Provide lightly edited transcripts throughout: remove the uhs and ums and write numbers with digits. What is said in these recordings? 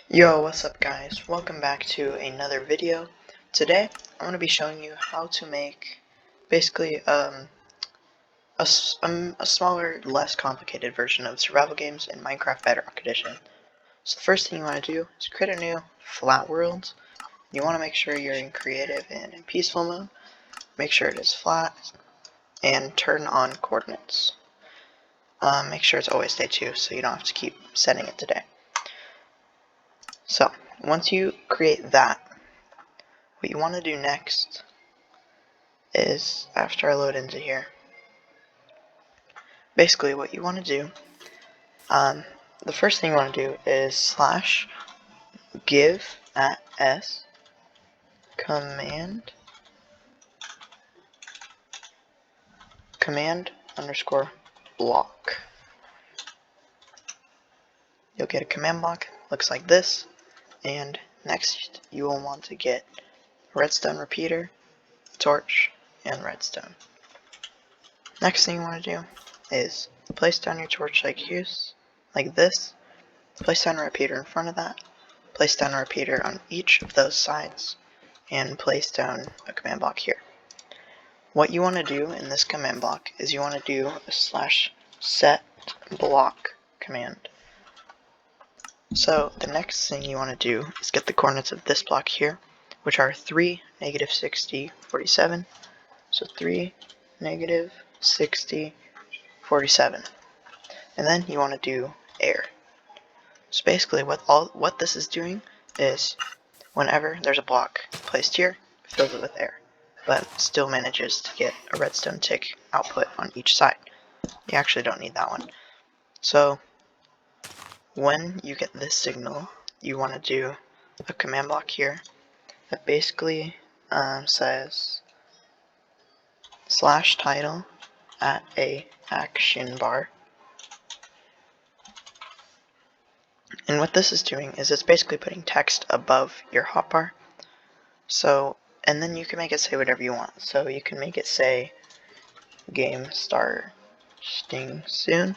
Yo, what's up guys? Welcome back to another video. Today, I'm going to be showing you how to make basically a smaller, less complicated version of survival games in Minecraft Bedrock Edition. So the first thing you want to do is create a new flat world. You want to make sure you're in creative and in peaceful mode. Make sure it is flat and turn on coordinates. Make sure it's always day 2 so you don't have to keep setting it to day. So, once you create that, what you want to do next is, after I load into here, basically what you want to do, the first thing you want to do is slash give at s command underscore block. You'll get a command block, looks like this, and next you will want to get redstone repeater, torch, and redstone. Next thing you want to do is place down your torch like this, place down a repeater in front of that, place down a repeater on each of those sides, and place down a command block here. What you want to do in this command block is you want to do a slash set block command. So the next thing you want to do is get the coordinates of this block here, which are 3, negative 60, 47. So 3, negative 60, 47. And then you want to do air. So basically what this is doing is whenever there's a block placed here, it fills it with air, but still manages to get a redstone tick output on each side. You actually don't need that one. So when you get this signal, you want to do a command block here that basically says slash title at a action bar. And what this is doing is it's basically putting text above your hotbar. So, and then you can make it say whatever you want. So you can make it say game starting soon.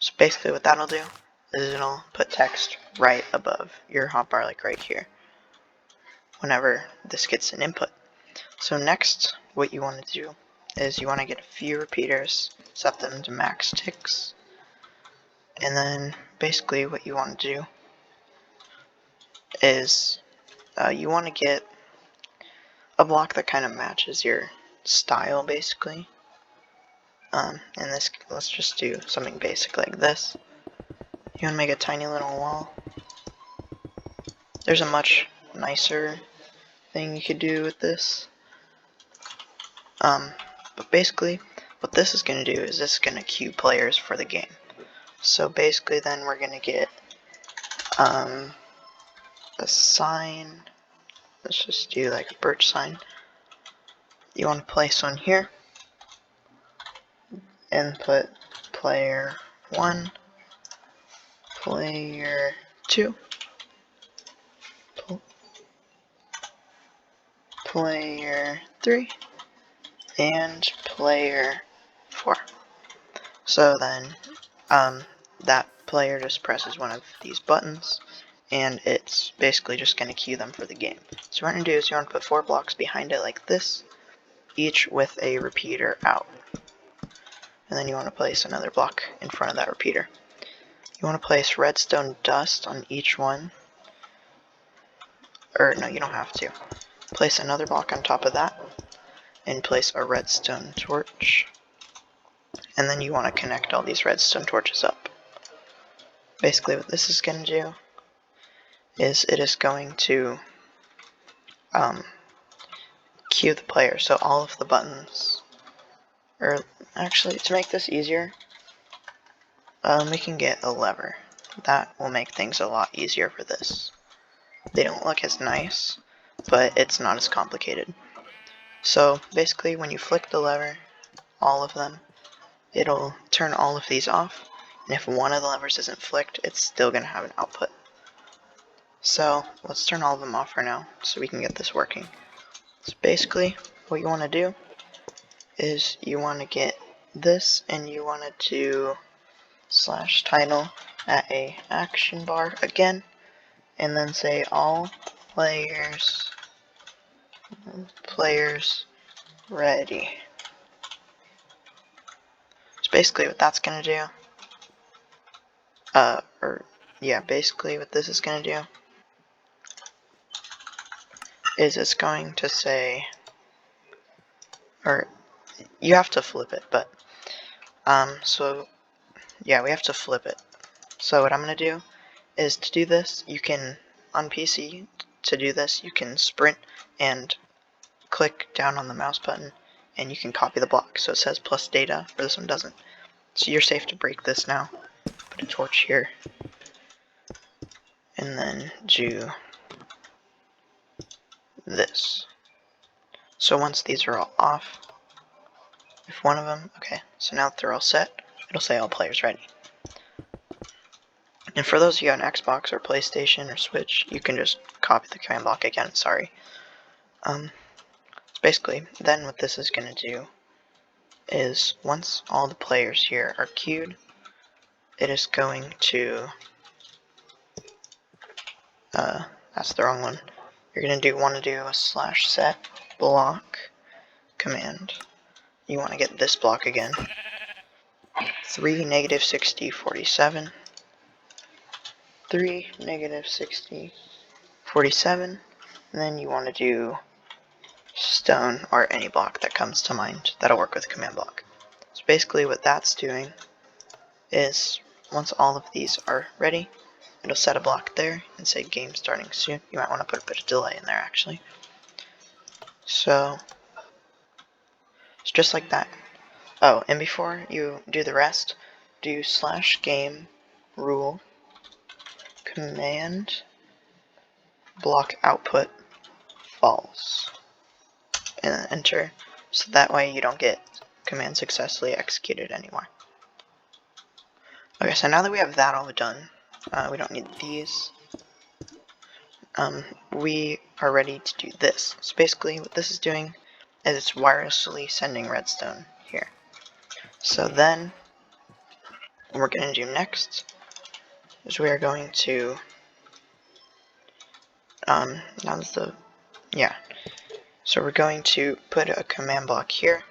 So basically what that'll do is it'll put text right above your hotbar, like right here, whenever this gets an input. So next, what you want to do is you want to get a few repeaters, set them to max ticks, and then basically what you want to do is you want to get a block that kind of matches your style, basically. In this, let's just do something basic like this. You want to make a tiny little wall. There's a much nicer thing you could do with this. But basically, what this is going to do is this is going to queue players for the game. So basically then we're going to get a sign. Let's just do like a birch sign. You want to place one here and put player 1, player 2, player 3, and player 4. So then that player just presses one of these buttons and it's basically just going to queue them for the game. So what we're going to do is you want to put 4 blocks behind it like this, each with a repeater out. And then you want to place another block in front of that repeater. You want to place redstone dust on each one. Or no, you don't have to. Place another block on top of that and place a redstone torch. And then you want to connect all these redstone torches up. Basically what this is going to do is it is going to queue the player. So all of the buttons, or actually to make this easier, we can get a lever. That will make things a lot easier for this. They don't look as nice, but it's not as complicated. So basically when you flick the lever, all of them, it'll turn all of these off, and if one of the levers isn't flicked, it's still going to have an output. So let's turn all of them off for now so we can get this working. So basically what you want to do is you want to get this and you want to do slash title at a action bar again, and then say all players ready. So basically what that's gonna do, basically what this is gonna do is it's going to say, or you have to flip it, but so yeah, we have to flip it. So what I'm gonna do is, to do this, you can, on PC, to do this, you can sprint and click down on the mouse button and you can copy the block. So it says plus data, or this one doesn't. So you're safe to break this now. Put a torch here, and then do this. So once these are all off, if one of them, okay, so now that they're all set, it'll say all players ready. And for those of you on Xbox or PlayStation or Switch, you can just copy the command block again, sorry. So basically, then what this is going to do is, once all the players here are queued, it is going to, that's the wrong one. You're going to want to do a /set block command. You want to get this block again. 3 -60 47. 3 -60 47. And then you want to do stone or any block that comes to mind. That'll work with command block. So basically what that's doing is, once all of these are ready, it'll set a block there and say game starting soon. You might want to put a bit of delay in there actually. So it's just like that. Oh, and before you do the rest, do /game rule command block output false, and then enter, so that way you don't get command successfully executed anymore. Okay, so now that we have that all done, we don't need these. We are ready to do this. So basically what this is doing is it's wirelessly sending redstone here. So then what we're going to do next is we are going to so we're going to put a command block here,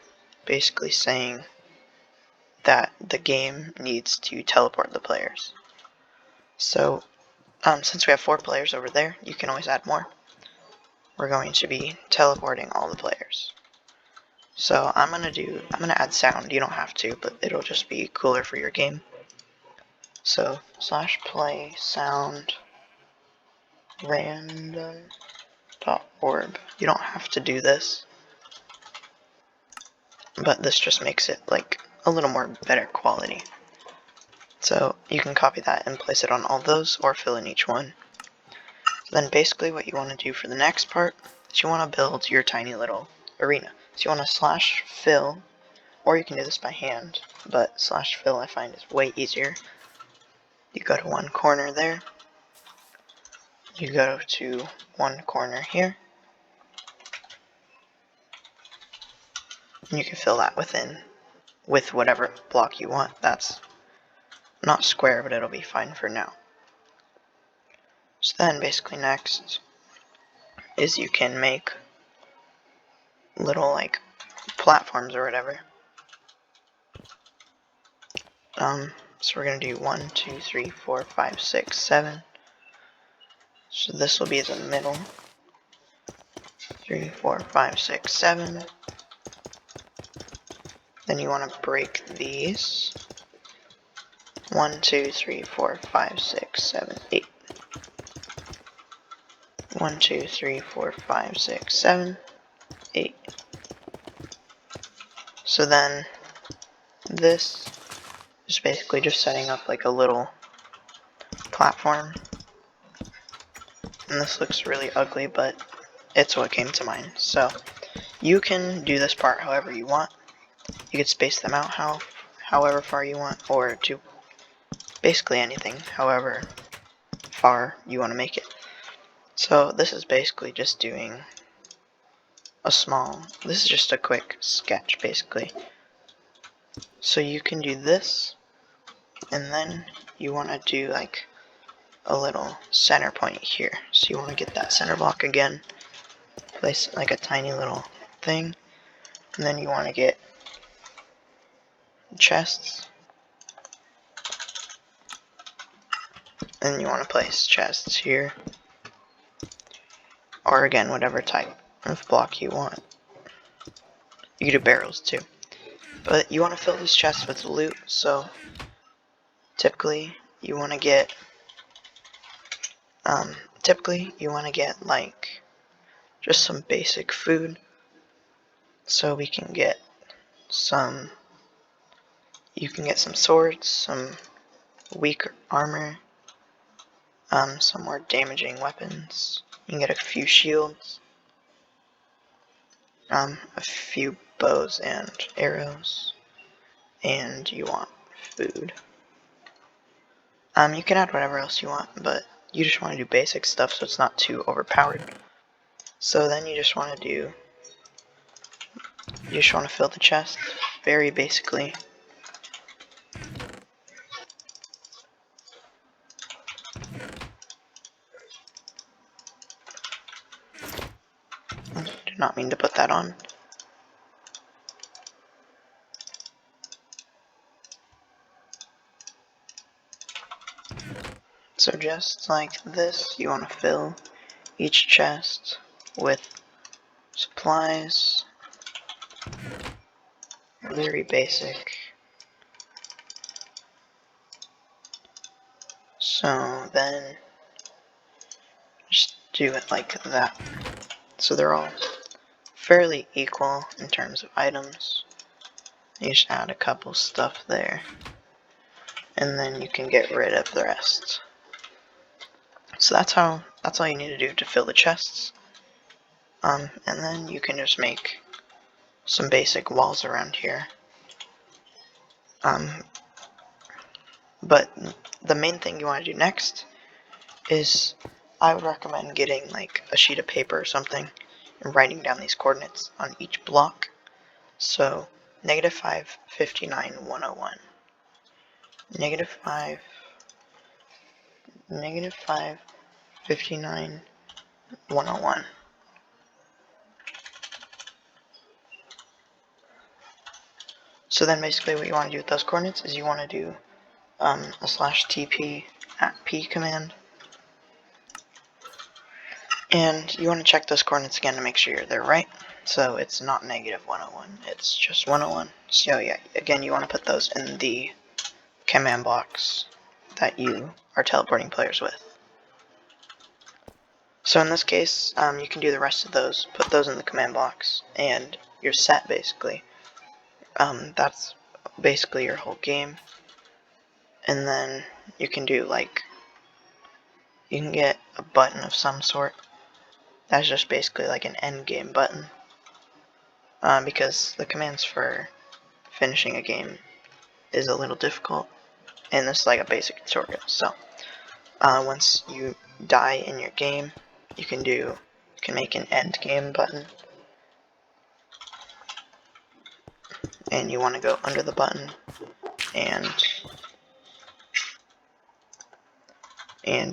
basically saying that the game needs to teleport the players. So since we have 4 players over there, you can always add more. We're going to be teleporting all the players. So I'm gonna add sound. You don't have to, but it'll just be cooler for your game. So /play sound random.orb. You don't have to do this, but this just makes it like a little more better quality. So you can copy that and place it on all those, or fill in each one. So then basically what you want to do for the next part is you want to build your tiny little arena. So you want to /fill, or you can do this by hand, but /fill I find is way easier. You go to one corner there, you go to one corner here, and you can fill that with whatever block you want. That's not square, but it'll be fine for now. So then basically next is you can make little like platforms or whatever. So we're gonna do 1, 2, 3, 4, 5, 6, 7. So this will be the middle. 3, 4, 5, 6, 7. Then you want to break these. 1, 2, 3, 4, 5, 6, 7, 8. 1, 2, 3, 4, 5, 6, 7, 8. So then this is basically just setting up like a little platform. And this looks really ugly, but it's what came to mind. So you can do this part however you want. You can space them out however far you want, or do basically anything however far you want to make it. So this is basically just doing this is just a quick sketch basically. So you can do this, and then you want to do like a little center point here. So you want to get that center block again, place like a tiny little thing, and then you want to get chests, and you want to place chests here, or again, whatever type of block you want. You can do barrels too. But you want to fill these chests with loot, so typically you want to get like just some basic food, so we can get some, you can get some swords, some weak armor, some more damaging weapons. You can get a few shields, a few bows and arrows, and you want food. You can add whatever else you want, but you just want to do basic stuff so it's not too overpowered. So then you just want to fill the chest very basically. Did not mean to put that on. So just like this, you want to fill each chest with supplies. Very basic. So then just do it like that. So they're all fairly equal in terms of items. You just add a couple stuff there, and then you can get rid of the rest. So that's all you need to do to fill the chests. And then you can just make some basic walls around here. But the main thing you want to do next is, I would recommend getting like a sheet of paper or something and writing down these coordinates on each block. So -5, 59, 101. -5, 59, 101. So then basically what you want to do with those coordinates is you want to do a /tp at p command, and you want to check those coordinates again to make sure they're right. So it's not -101, it's just 101. So yeah, again, you want to put those in the command blocks that you are teleporting players with. So in this case, you can do the rest of those, put those in the command blocks, and you're set basically. That's basically your whole game. And then you can do like, you can get a button of some sort. That's just basically like an end game button. Because the commands for finishing a game is a little difficult, and this is like a basic tutorial. So once you die in your game, you can make an end game button, and you want to go under the button, and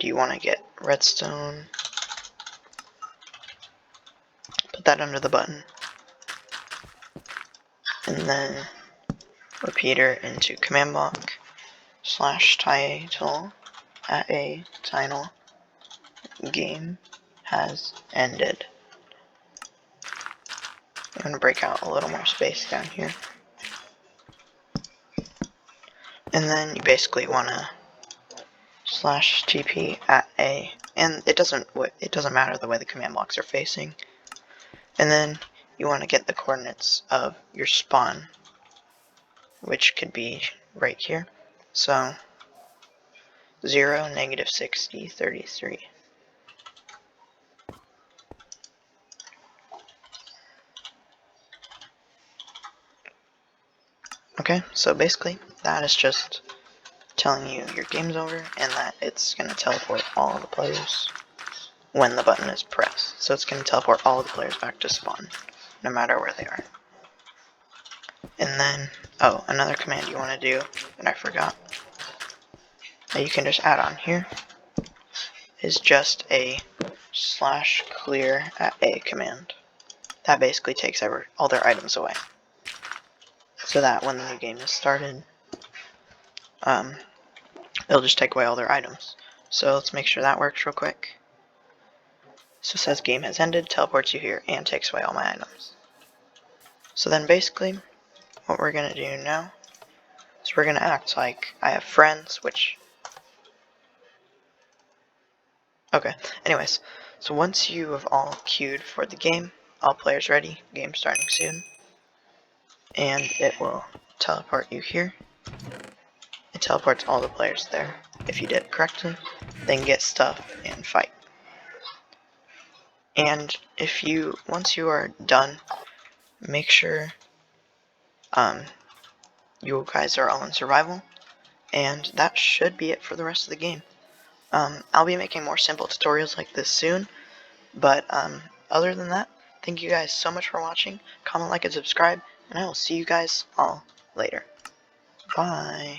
you want to get redstone, put that under the button, and then repeater into command block /title at a title game has ended. I'm going to break out a little more space down here. And then you basically want to /tp at a, and it doesn't matter the way the command blocks are facing. And then you want to get the coordinates of your spawn, which could be right here. So 0, -60, 33. Okay, so basically that is just telling you your game's over and that it's going to teleport all the players when the button is pressed. So it's going to teleport all the players back to spawn, no matter where they are. And then, oh, another command you want to do that I forgot that you can just add on here is just a /clear at a command. That basically takes all their items away, so that when the new game is started, it'll just take away all their items. So let's make sure that works real quick. So it says game has ended, teleports you here, and takes away all my items. So then basically, what we're going to do now is we're going to act like I have friends, which... Okay, anyways, so once you have all queued for the game, all players ready, game starting soon, and it will teleport you here. It teleports all the players there. If you did it correctly, then get stuff and fight. And if once you are done, make sure you guys are all in survival, and that should be it for the rest of the game. I'll be making more simple tutorials like this soon, but other than that, thank you guys so much for watching. Comment, like, and subscribe, and I will see you guys all later. Bye.